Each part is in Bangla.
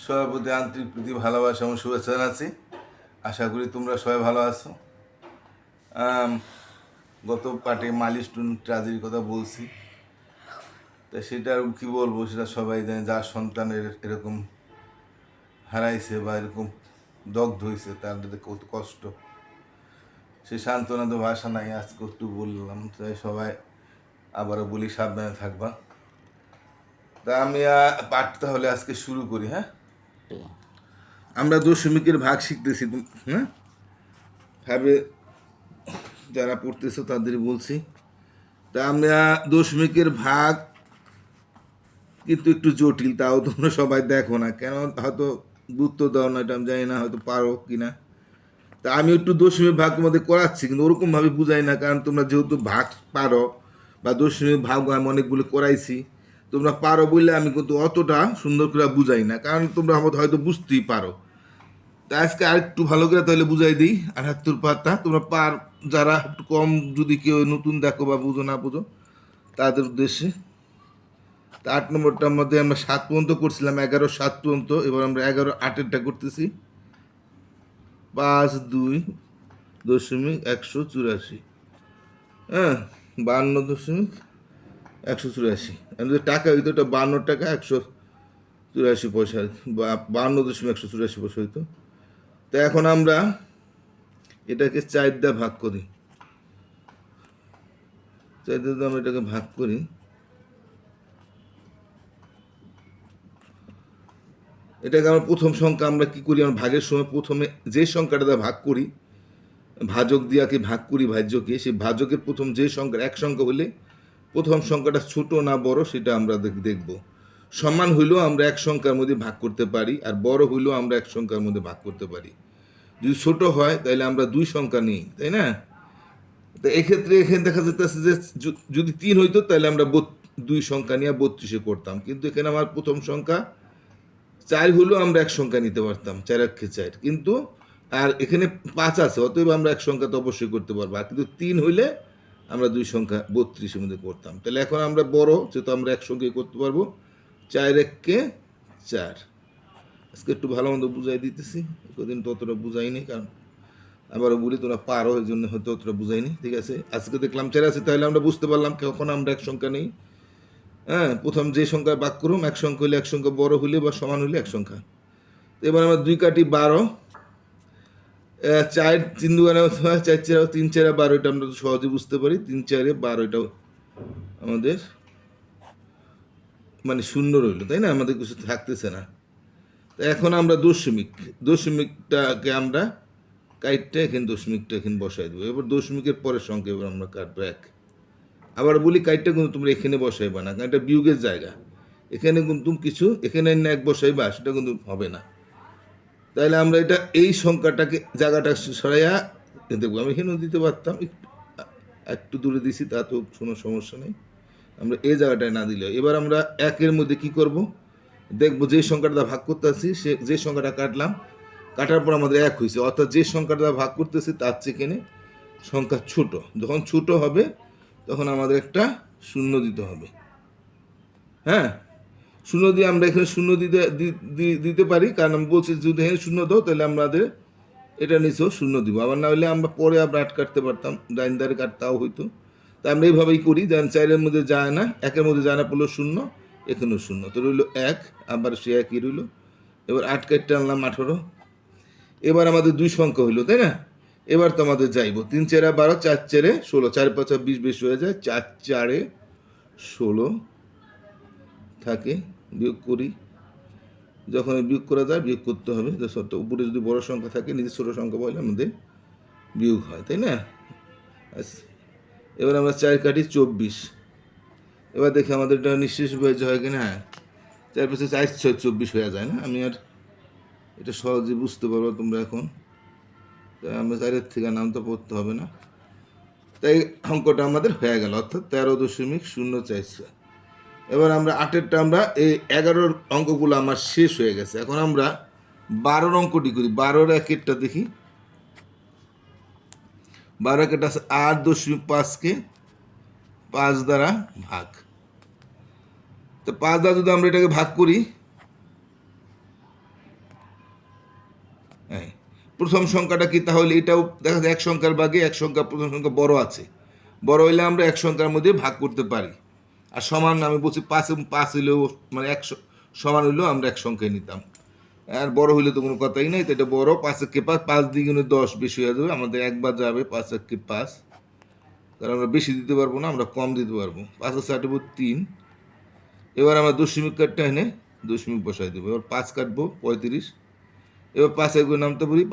সবার প্রতি আন্তরিক প্রীতি ভালোবাসা এবং শুভেচ্ছা জানাচ্ছি। আশা করি তোমরা সবাই ভালো আছো। গত পার্টে মাইলস্টোন ট্র্যাজেডির কথা বলছি, তা সেটা আর কী বলবো, সেটা সবাই জানে। যার সন্তানের এরকম হারাইছে বা এরকম দগ্ধ হয়েছে তাদের কত কষ্ট, সে সান্ত্বনা তো ভাষা নাই। আজকে একটু বললাম, তাই সবাই আবারও বলি সাবধানে থাকবা। তা আমি পাঠ তাহলে আজকে শুরু করি। হ্যাঁ, আমরা দশমিকের ভাগ শিখতেছি। হ্যাঁ, ভাবে যারা পড়তেছো তাদের বলছি। তা আমরা দশমিকের ভাগ কিন্তু একটু জটিল, তাও তোমরা সবাই দেখো না কেন, হয়তো গুরুত্ব দাও না, এটা আমি জানি না, হয়তো পারো কি না। তা আমি একটু দশমিক ভাগ তোমাদের করাচ্ছি, কিন্তু ওরকমভাবে বুঝাই না, কারণ তোমরা যেহেতু ভাগ পারো বা দশমিক ভাগ আমি অনেকগুলো করাইছি, তোমরা পারো বললে আমি কিন্তু অতটা সুন্দর করে বুঝাই না, কারণ তোমরা হয়তো বুঝতেই পারো। তা আজকে আর একটু ভালো করে তাহলে বুঝাই দিই। 78 পাতা তোমরা যারা একটু কম, যদি কেউ নতুন দেখো বা বুঝো না বুঝো তাদের উদ্দেশ্যে। তা 8 নম্বরটার মধ্যে আমরা 7 পর্যন্ত করছিলাম, 11 7 পর্যন্ত। এবার আমরা 11 8 করতেছি। 5 2 দশমিক 184। হ্যাঁ, 52 দশমিক 184। যদি টাকা হইতো, এটা 52 টাকা 184 পয়সা, বা 52 দশমিক 184 পয়সা হইতো। তো এখন আমরা এটাকে 4 দিয়ে ভাগ করি। 4 দিয়ে আমরা এটাকে ভাগ করি, এটাকে আমরা প্রথম সংখ্যা আমরা কি করি, আমরা ভাগের সময় প্রথমে যে সংখ্যাটা দিয়ে ভাগ করি, ভাজক দিয়াকে ভাগ করি ভাজ্যকে, সেই ভাজকের প্রথম যে সংখ্যা এক সংখ্যা হলে প্রথম সংখ্যাটা ছোট না বড় সেটা আমরা দেখব। সমান হইলেও আমরা এক সংখ্যার মধ্যে ভাগ করতে পারি, আর বড় হইলেও আমরা এক সংখ্যার মধ্যে ভাগ করতে পারি। যদি ছোট হয় তাহলে আমরা 2 সংখ্যা নিই, তাই না? তো এক্ষেত্রে এখানে দেখা যেতেছে যে যদি 3 হইতো তাহলে আমরা 2 সংখ্যা নিয়ে 32-এ করতাম, কিন্তু এখানে আমার প্রথম সংখ্যা 4 হলেও আমরা এক সংখ্যা নিতে পারতাম, 4 একে 4, কিন্তু আর এখানে 5 আছে, অতএব আমরা এক সংখ্যা তো অবশ্যই করতে পারবো। আর কিন্তু 3 হইলে আমরা 2 সংখ্যা 32-এর মধ্যে করতাম। তাহলে এখন আমরা বড় যেহেতু আমরা এক সংখ্যায় করতে পারবো, 4 একে 4। আজকে একটু ভালো মন্দ বুঝাই দিতেছি, কদিন তো অতটা বুঝাইনি, কারণ আবারও বলি তোমরা পারো, এই জন্য হয়তো অতটা বুঝাইনি। ঠিক আছে, আজকে দেখলাম 4 আছে, তাহলে আমরা বুঝতে পারলাম কখন আমরা এক সংখ্যা নেই। হ্যাঁ, প্রথম যে সংখ্যা বাক করুম, এক সংখ্যা হলে এক সংখ্যা, বড় হলে বা সমান হলে এক সংখ্যা। এবার আমরা 2 কাটি 12, 4 3 দুগুণে 4 4 3 4 12, এটা আমরা সহজে বুঝতে পারি। 3 4 12, এটা আমাদের মানে শূন্য রইল, তাই না? আমাদের কিছু থাকতেছে না। তো এখন আমরা দশমিকটাকে আমরা কাইটটা এখানে দশমিকটা এখানে বসাই দেবো। এবার দশমিকের পরের সংখ্যা এবার আমরা কাটবো 1। আবার বলি কাইটটা কিন্তু তোমরা এখানে বসাইবা না, কারণ এটা বিয়োগের জায়গা। এখানে কিন্তু কিছু এখানে না 1 বসাইবা, সেটা কিন্তু হবে না। তাহলে আমরা এটা এই সংখ্যাটাকে জায়গাটা সরাইয়া দেখবো। আমি এখানেও দিতে পারতাম, একটু দূরে দিছি, তা তো কোনো সমস্যা নেই। আমরা এই জায়গাটায় না দিলে, এবার আমরা 1-এর মধ্যে কি করব দেখবো। যে সংখ্যাটা ভাগ করতেছি, সে যে সংখ্যাটা কাটলাম, কাটার পর আমাদের 1 হয়েছে, অর্থাৎ যে সংখ্যাটা ভাগ করতেছি তার চেয়ে এখানে সংখ্যা ছোট। যখন ছোট হবে তখন আমাদের একটা শূন্য দিতে হবে। হ্যাঁ, শূন্য দিয়ে আমরা এখানে শূন্য দিতে পারি, কারণ আমি বলছি যদি এখানে শূন্য দাও তাহলে আমাদের এটা নিচেও শূন্য দিব। আবার না হলে আমরা পরে আবার 8 কাটতে পারতাম, ডাইন ধারে কাটতাও হইতো। তা আমরা এইভাবেই করি, যেন 4-এর মধ্যে যায় না, 1-এর মধ্যে যায় না, পড়লো শূন্য, এখানেও শূন্য, তো রইল 1, আবার সে 1ই রইল। এবার 8 কাটতে আনলাম 18। এবার আমাদের 2 সংখ্যা হইলো, তাই না? এবার তো আমাদের যাইব 3 4 12, 4 4 16, 4 5 20 বেশি হয়ে যায়, 4 4 16 থাকে। বিয়োগ করি, যখন বিয়োগ করা যায় বিয়োগ করতে হবে। উপরে যদি বড় সংখ্যা থাকে, নিচে ছোটো সংখ্যা বলে আমাদের বিয়োগ হয়, তাই না? আচ্ছা, এবার আমরা 4 কাটি 24। এবার দেখি আমাদের এটা নিঃশেষ হয়ে হয় কিনা। হ্যাঁ, 4 5 4 6 24 হয়ে যায় না? আমি আর এটা সহজে বুঝতে পারবো তোমরা এখন। তাই আমরা 4-এর থেকে নামতে পড়তে হবে না। তাই অঙ্কটা আমাদের হয়ে গেল, অর্থাৎ 13.046। এবার আমরা 8-এরটা, আমরা এই 11-র অঙ্কগুলো আমার শেষ হয়ে গেছে। এখন আমরা 12-র অঙ্কটি করি। 12-র 1-এরটা দেখি। 12 1-এরটা আছে 8.5-কে 5 দ্বারা ভাগ। তো 5 দ্বারা যদি আমরা এটাকে ভাগ করি, হ্যাঁ, প্রথম সংখ্যাটা কি তাহলে? এটাও দেখা যায় এক সংখ্যার ভাগে এক সংখ্যা, প্রথম সংখ্যা বড় আছে, বড় হইলে আমরা এক সংখ্যার মধ্যে ভাগ করতে পারি। আর সমান আমি বলছি পাঁচ, পাঁচ হইলেও মানে সমান হইলেও আমরা এক সংখ্যায় নিতাম। আর বড় হইলে তো কোনো কথাই নাই, তো এটা বড়। 5 একে 5, 5 দ্বিগুণে 10 বেশি হয়ে যাবে, আমাদের একবার যাবে 5 একে 5, কারণ আমরা বেশি দিতে পারবো না, আমরা কম দিতে পারবো। 5 আর 7 3। এবার আমরা দশমিক কাঠটা এনে দশমিক বসাই দেবো। এবার 5 কাটবো 35। এবার 5 এগুলো নামতে পারি,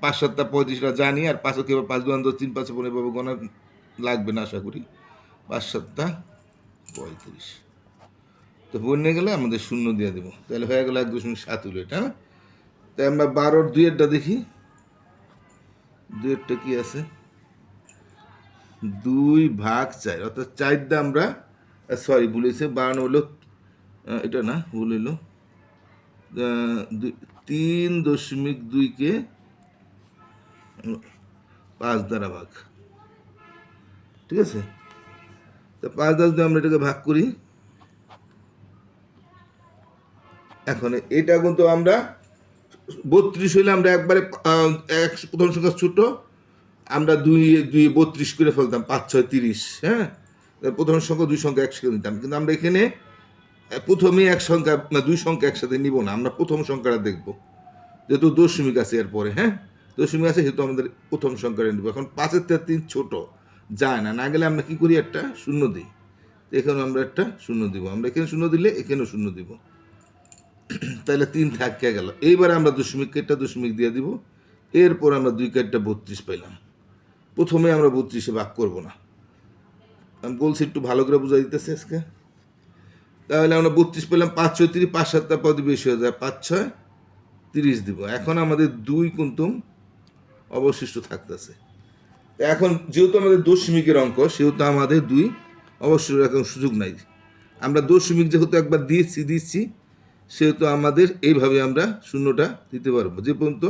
5 7 35টা জানি, আর 5 একে 5 2 10 3 5 15 এভাবে গোনা লাগবে না আশা করি। 5 7 35। তো বন্যে গেলে আমাদের শূন্য দিয়ে দেবো, তাহলে হয়ে গেল 1.7 হলো এটা। হ্যাঁ, তাই আমরা 12-র 2-এরটা দেখি। 2-এরটা কি আছে? 2/4, অর্থাৎ 4 দা আমরা, সরি ভুলেছে, 12 হলো, এটা না, ভুল হইলো। 3.2-কে 5 দ্বারা ভাগ, ঠিক আছে? তো 5 দ্বারা যদি আমরা এটাকে ভাগ করি, এখন এটা কিন্তু আমরা 32 হইলে আমরা একবারে প্রথম সংখ্যা ছোট, আমরা 2 32 করে ফেলতাম, 5 6 30। হ্যাঁ, প্রথম সংখ্যা 2 সংখ্যা একসাথে নিতাম, কিন্তু আমরা এখানে প্রথমেই এক সংখ্যা না 2 সংখ্যা একসাথে নিব না, আমরা প্রথম সংখ্যাটা দেখব, যেহেতু দশমিক আছে এরপরে। হ্যাঁ, দশমিক আছে যেহেতু আমাদের প্রথম সংখ্যাটা নিব। এখন 5-এর থেকে 3 ছোট, যায় না, না গেলে আমরা কি করি, একটা শূন্য দিই। এখানে আমরা একটা শূন্য দিব, আমরা এখানে শূন্য দিলে এখানেও শূন্য দিব, তাহলে 3 থাকে গেল। এইবার আমরা দশমিক কেটটা দশমিক দিয়ে দিব। এরপর আমরা 2 কেটটা 32 পাইলাম। প্রথমে আমরা 32-এ ভাগ করব না, আমি বলছি একটু ভালো করে বুঝাই দিতেছে আজকে। তাহলে আমরা 32 পেলাম, 5 6 30, 5 7 পদ বেশি হয়ে যায়, 5 6 30 দিব। এখন আমাদের 2 কুন্তুম অবশিষ্ট থাকতেছে। এখন যেহেতু আমাদের দশমিকের অঙ্ক, সেহেতু আমাদের 2 অবশ্য এখন সুযোগ নাই। আমরা দশমিক যেহেতু একবার দিচ্ছি, সেহেতু আমাদের এইভাবে আমরা শূন্যটা দিতে পারবো, যে পর্যন্ত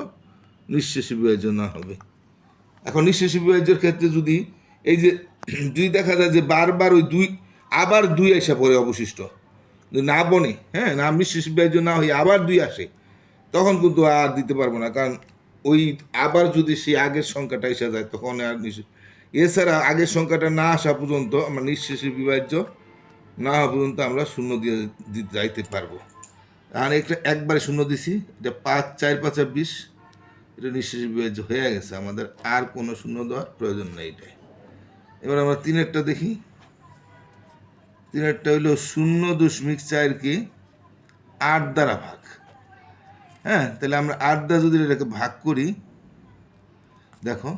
নিঃশেষী বিভাজ্য না হবে। এখন নিঃশেষী বিভাজ্যের ক্ষেত্রে যদি এই যে 2 দেখা যায় যে বারবার ওই 2 আবার 2 আসা পড়ে অবশিষ্ট, না বনে, হ্যাঁ, না নিঃশেষী বিভাজ্য না হয়ে আবার 2 আসে, তখন কিন্তু আর দিতে পারবো না, কারণ ওই আবার যদি সেই আগের সংখ্যাটা এসে যায় তখন আর এছাড়া আগের সংখ্যাটা না আসা পর্যন্ত, আমরা নিঃশেষী বিভাজ্য না হওয়া পর্যন্ত আমরা শূন্য দিয়ে যাইতে পারবো। আর একটা একবারে শূন্য দিছি, এটা 5 4 5 20, এটা নিঃশেষী বিভাজ্য হয়ে গেছে, আমাদের আর কোনো শূন্য দেওয়ার প্রয়োজন নেই এটাই। এবার আমরা 3-এরটা দেখি। 3-এরটা হইল 0.4-কে 8 দ্বারা ভাগ। হ্যাঁ, তাহলে আমরা 8 দ্বারা যদি এটাকে ভাগ করি, দেখো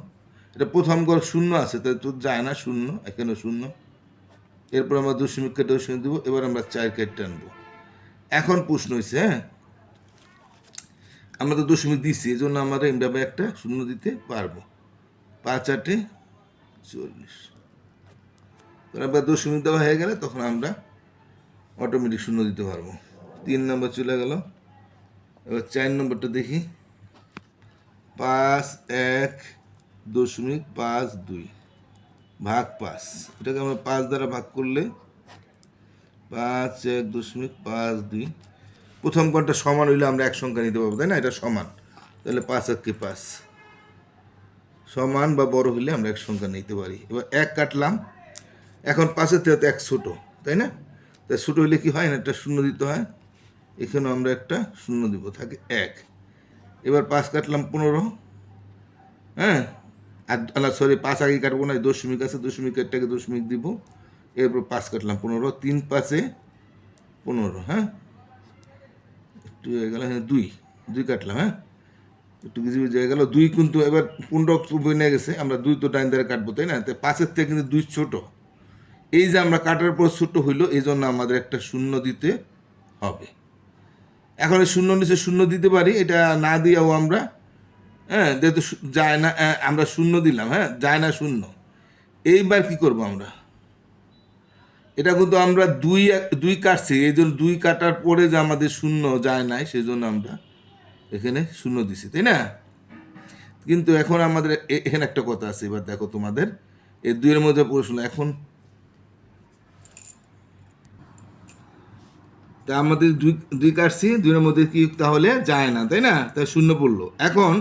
এটা প্রথম ঘর শূন্য আছে, তাই তো যায় না শূন্য, এখানেও শূন্য। এরপর আমরা দশমিক কেটে দশমিক দেবো। এবার আমরা 4 কেটে আনবো। এখন প্রশ্ন হয়েছে, হ্যাঁ, আমরা তো দশমিক দিচ্ছি, এই জন্য আমরা এইভাবে একটা শূন্য দিতে পারবো। 5 8 40। এবার দশমিক দেওয়া হয়ে গেলে তখন আমরা অটোমেটিক শূন্য দিতে পারবো। 3 নম্বর চলে গেল। এবার 4 নম্বরটা দেখি। 5 1.52 ভাগ 5, এটাকে আমরা 5 দ্বারা ভাগ করলে 5 1.52, প্রথম কোণটা সমান হইলে আমরা এক সংখ্যা নিতে পারবো, তাই না? এটা সমান, তাহলে 5 1 5 সমান বা বড় হইলে আমরা এক সংখ্যা নিতে পারি। এবার 1 কাটলাম, এখন 5-এর থেকে 1 ছোটো, তাই না? তাই ছোটো হইলে কি হয় না, একটা শূন্য দিতে হয়, এখানেও আমরা একটা শূন্য দিব, থাকে 1। এবার 5 কাটলাম 15, হ্যাঁ, আর না সরি 5 আগে কাটবো না, দশমিক আছে, দশমিকেরটাকে দশমিক দিব। এরপর 5 কাটলাম 15, 3 5 15, হ্যাঁ, একটু হয়ে গেল, হ্যাঁ 2 কাটলাম, হ্যাঁ একটু কিছু হয়ে গেল 2, কিন্তু এবার 15 বই গেছে, আমরা 2 তো ডাইন দ্বারা কাটবো, তাই না? তো 5-এর থেকে কিন্তু 2 ছোট, এই যে আমরা কাটার পর ছোট হইলো, এই জন্য আমাদের একটা শূন্য দিতে হবে। এখন এই শূন্য নিচে শূন্য দিতে পারি, এটা না দিয়েও আমরা, হ্যাঁ, যেহেতু যায় না, আমরা শূন্য দিলাম, হ্যাঁ, যায় না শূন্য। এইবার কি করব আমরা, এটা কিন্তু আমরা 2 কাটছি, এই জন্য 2 কাটার পরে যে আমাদের শূন্য যায় নাই, সেই জন্য আমরা এখানে শূন্য দিছি, তাই না? কিন্তু এখন আমাদের এখানে একটা কথা আছে, এবার দেখো তোমাদের এই 2-এর মধ্যে প্রশ্ন, এখন তা আমাদের দুই দুই কাটছি, দুইয়ের মধ্যে কি তাহলে যায় না, তাই না? তাই শূন্য পড়লো। এখন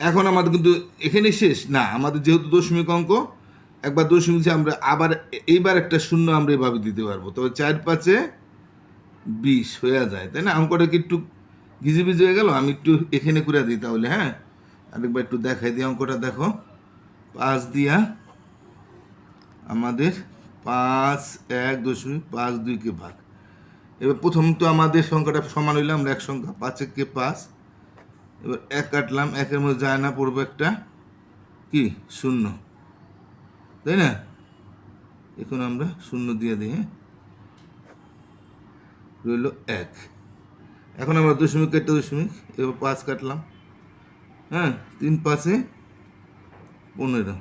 এখন আমাদের কিন্তু এখানে শেষ না, আমাদের যেহেতু দশমিক অঙ্ক, একবার দশমিক যে আমরা আবার এইবার একটা শূন্য আমরা এভাবে দিতে পারবো। তবে 4×5=20 হয়ে যায়, তাই না? অঙ্কটা কি একটু গিজিবিজি হয়ে গেল? আমি একটু এখানে করে দিই তাহলে, হ্যাঁ, আরেকবার একটু দেখাই দিই অঙ্কটা। দেখো, 5 দিয়া আমাদের 5 1.52 ভাগ। এবার প্রথম তো আমাদের সংখ্যাটা সমান হইলে আমরা এক সংখ্যা, 5 × 5। এবার 1 কাটলাম, 1-এর মধ্যে যায় না, পড়বো একটা কি শূন্য, তাই না? এখন আমরা শূন্য দিয়ে দিই, হ্যাঁ, রইল 1। এখন আমরা দশমিক একটা দশমিক, এবার 5 কাটলাম, হ্যাঁ, 3×5=15।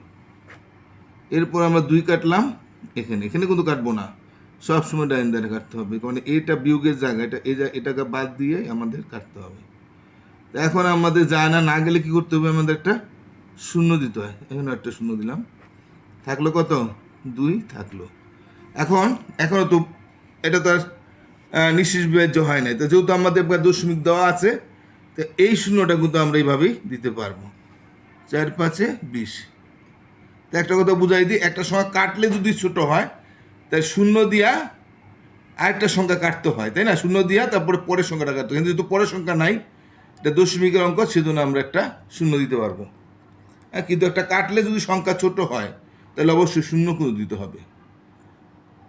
এরপর আমরা 2 কাটলাম, এখানে এখানে কিন্তু কাটবো না, সবসময় ডাইন ধারে কাটতে হবে, কারণ এইটা বিয়োগের জায়গা, এটাকে বাদ দিয়ে আমাদের কাটতে হবে। তো এখন আমাদের যায় না, না গেলে কি করতে হবে, আমাদের একটা শূন্য দিতে হয়। এখানে একটা শূন্য দিলাম, থাকলো কত, 2 থাকলো। এখনও তো এটা তো আর নিঃশেষ বিভাজ্য হয় নাই, তো যেহেতু আমাদের দশমিক দেওয়া আছে, তো এই শূন্যটা কিন্তু আমরা এইভাবেই দিতে পারবো। 4×5=20। তো একটা কথা বুঝাই দিই, একটা সংখ্যা কাটলে যদি ছোট হয়, তাই শূন্য দিয়া আরেকটা সংখ্যা কাটতে হয়, তাই না? শূন্য দিয়া তারপরে পরের সংখ্যাটা কাটতে হয়, কিন্তু যেহেতু পরের সংখ্যা নাই, এটা দশমিকের অঙ্ক, সেজন্য আমরা একটা শূন্য দিতে পারবো। হ্যাঁ, কিন্তু একটা কাটলে যদি সংখ্যা ছোট হয়, তাহলে অবশ্যই শূন্য করে দিতে হবে।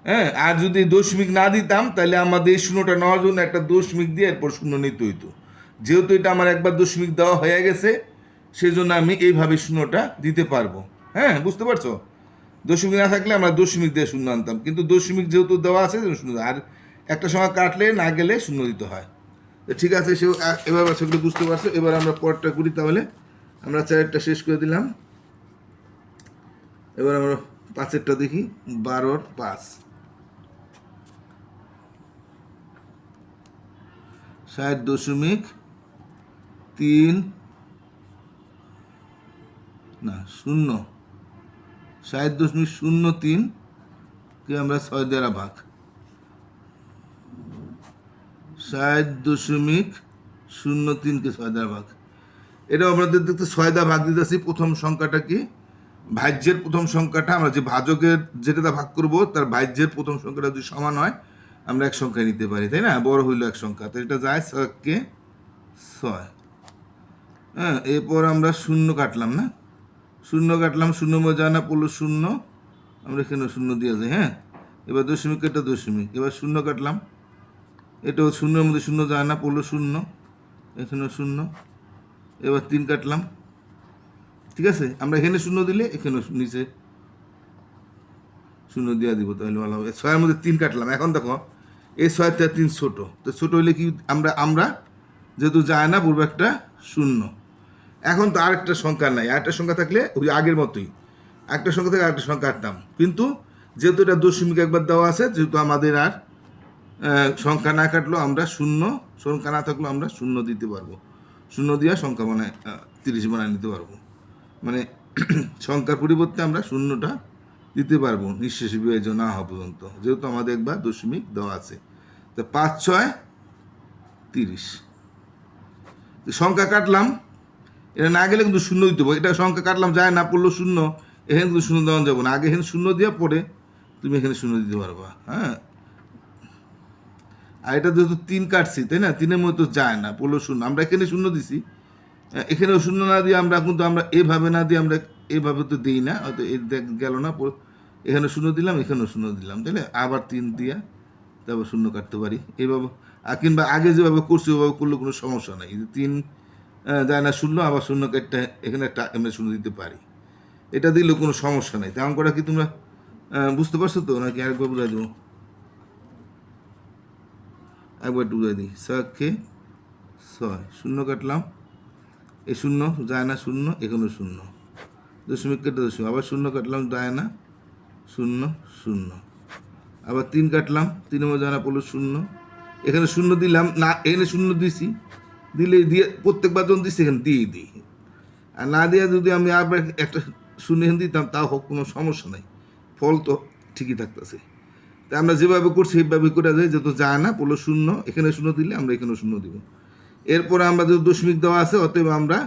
হ্যাঁ, আর যদি দশমিক না দিতাম, তাহলে আমাদের এই শূন্যটা নেওয়ার জন্য একটা দশমিক দিয়ে এরপর শূন্য নিতে হইতো। যেহেতু এটা আমার একবার দশমিক দেওয়া হয়ে গেছে, সেই জন্য আমি এইভাবে শূন্যটা দিতে পারবো। হ্যাঁ, বুঝতে পারছো? দশমিক না থাকলে আমরা দশমিক দিয়ে শূন্য আনতাম, কিন্তু দশমিক যেহেতু দেওয়া আছে শূন্য, আর একটা সংখ্যা কাটলে না গেলে শূন্য দিতে হয়। তো ঠিক আছে, সেও এবার সেগুলো বুঝতে পারছো। এবার আমরা পরটা করি তাহলে। আমরা 4টা শেষ করে দিলাম, এবার আমরা 5-এরটা দেখি। 12×5 60.3 না 0 60.03 কে আমরা 6 দ্বারা ভাগ, 60.03 কে 6 দ্বারা ভাগ। এটা আমাদের দেখতে 6 দ্বারা ভাগ দিতেছি। প্রথম সংখ্যাটা কি, ভাজ্যের প্রথম সংখ্যাটা, আমরা যে ভাজকের যেটা ভাগ করব তার ভাজ্যের প্রথম সংখ্যাটা যদি সমান হয়, আমরা এক সংখ্যা নিতে পারি, তাই না? বড় হইল এক সংখ্যা, তো এটা যায় 6 হ্যাঁ। এরপর আমরা শূন্য কাটলাম, না শূন্য কাটলাম, শূন্য মজা না পড়লো শূন্য, আমরা এখানে শূন্য দিয়ে যাই, হ্যাঁ। এবার দশমিক, এটা দশমিক, এবার শূন্য কাটলাম, এটাও শূন্যের মধ্যে শূন্য যায় না, পড়লো শূন্য, এখানেও শূন্য। এবার 3 কাটলাম, ঠিক আছে, আমরা এখানে শূন্য দিলে এখানেও নিচে শূন্য দিয়ে দিব, তাহলে ভালো হবে। 6-এর মধ্যে 3 কাটলাম। এখন দেখো, এই 6 থেকে 3 ছোট, তো ছোট হইলে কি আমরা যেহেতু যায় না, পূর্বে একটা শূন্য। এখন তো আরেকটা সংখ্যা নাই, আরেকটা সংখ্যা থাকলে ওই আগের মতোই একটা সংখ্যা থেকে আরেকটা সংখ্যা কাটতাম, কিন্তু যেহেতু এটা দশমিক একবার দেওয়া আছে, যেহেতু আমাদের আর সংখ্যা না কাটলেও আমরা শূন্য, সংখ্যা না থাকলেও আমরা শূন্য দিতে পারবো। শূন্য দিয়ে সংখ্যা বানায় 30 বানায় নিতে পারবো, মানে সংখ্যার পরিবর্তে আমরা শূন্যটা দিতে পারবো নিঃশেষ বিভাজ্য না হওয়া পর্যন্ত, যেহেতু আমাদের একবার দশমিক দেওয়া আছে। তো 5×6=30। সংখ্যা কাটলাম, এটা না গেলে কিন্তু শূন্য দিতে হবে। এটা সংখ্যা কাটলাম, যায় না, পড়লো শূন্য, এখানে কিন্তু শূন্য দেওয়া যাবো না, আগে এখানে শূন্য দিয়ে পরে তুমি এখানে শূন্য দিতে পারবা, হ্যাঁ। আর এটা যেহেতু 3 কাটছি, তাই না, 3-এর মধ্যে যায় না, পড়লো শূন্য, আমরা এখানে শূন্য দিছি, এখানেও শূন্য না দিয়ে আমরা কিন্তু আমরা এভাবে না দিয়ে আমরা এভাবে তো দিই না, হয়তো গেল না, এখানে শূন্য দিলাম, এখানেও শূন্য দিলাম, তাই না, আবার 3 দিয়া তারপর শূন্য কাটতে পারি এইভাবে। আর কিংবা আগে যেভাবে করছি ওভাবে করলে কোনো সমস্যা নাই, 3 যায় না শূন্য, আবার শূন্য কাটতে এখানে একটা আমরা শূন্য দিতে পারি, এটা দিলেও কোনো সমস্যা নাই। তেমন করা কি তোমরা বুঝতে পারছো তো, নাকি আরেকবার বুঝাই দেবো? একবার একটু বুঝাই দিই। 6 শূন্য কাটলাম, এই শূন্য যায় না, শূন্য, এখানেও শূন্য, দশমিক কেটে দশমিক, আবার শূন্য কাটলাম, যায় না, শূন্য শূন্য, আবার 3 কাটলাম, 3-এর মধ্যে যায় না, পড়লো শূন্য, এখানে শূন্য দিলাম না, এখানে শূন্য দিছি, দিলে দিয়ে প্রত্যেকবার যখন দিচ্ছি এখানে দিয়েই দিই, আর না দিয়ে যদি আমি আবার একটা শূন্য এখানে দিতাম, তাও হোক, কোনো সমস্যা নাই, ফল তো ঠিকই থাকতেছে। তা আমরা যেভাবে করছি সেইভাবে করে যাই, যত যায় না পড়লো শূন্য, এখানে শূন্য দিলে আমরা এখানেও শূন্য দিব। এরপরে আমরা যে দশমিক দেওয়া আছে, অতএব আমরা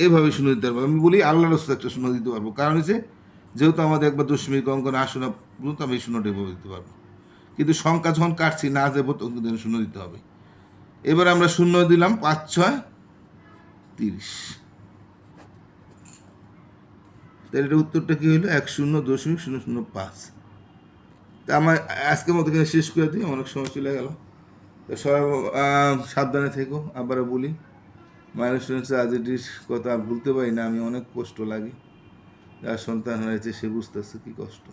এভাবে শূন্য দিতে পারবো। আমি বলি আল্লাহর রাস্তায় একটা শূন্য দিতে পারবো, কারণ হচ্ছে যেহেতু আমাদের একবার দশমিক অঙ্কন আসে না পর্যন্ত আমি এই শূন্যটা এভাবে দিতে পারবো। কিন্তু সংখ্যা যখন কাটছি না যাবো তখন কিন্তু শূন্য দিতে হবে। এবার আমরা শূন্য দিলাম 5 6 30। তাহলে এটা উত্তরটা কী হলো? 10.0005। তা আমার আজকের মতো এখানে শেষ করে দিই, অনেক সময় চলে গেল। তো সবাই সাবধানে থেকো। আবারও বলি, মাইনাস ট্রাজেডির কথা আর ভুলতে পারি না, আমি অনেক কষ্ট লাগে। যার সন্তান হয়েছে সে বুঝতেছে কী কষ্ট।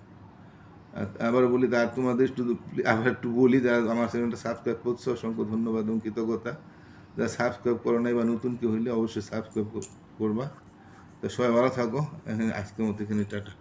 আবার বলি, তার তোমাদের আবার একটু বলি, যারা আমার চ্যানেলটা সাবস্ক্রাইব করছে অসংখ্য ধন্যবাদ এবং কৃতজ্ঞতা। যারা সাবস্ক্রাইব করো নাই বা নতুন কেউ হইলে অবশ্যই সাবস্ক্রাইব করবা। তো সবাই ভালো থাকো। আজকের মতো এখানে টাটা।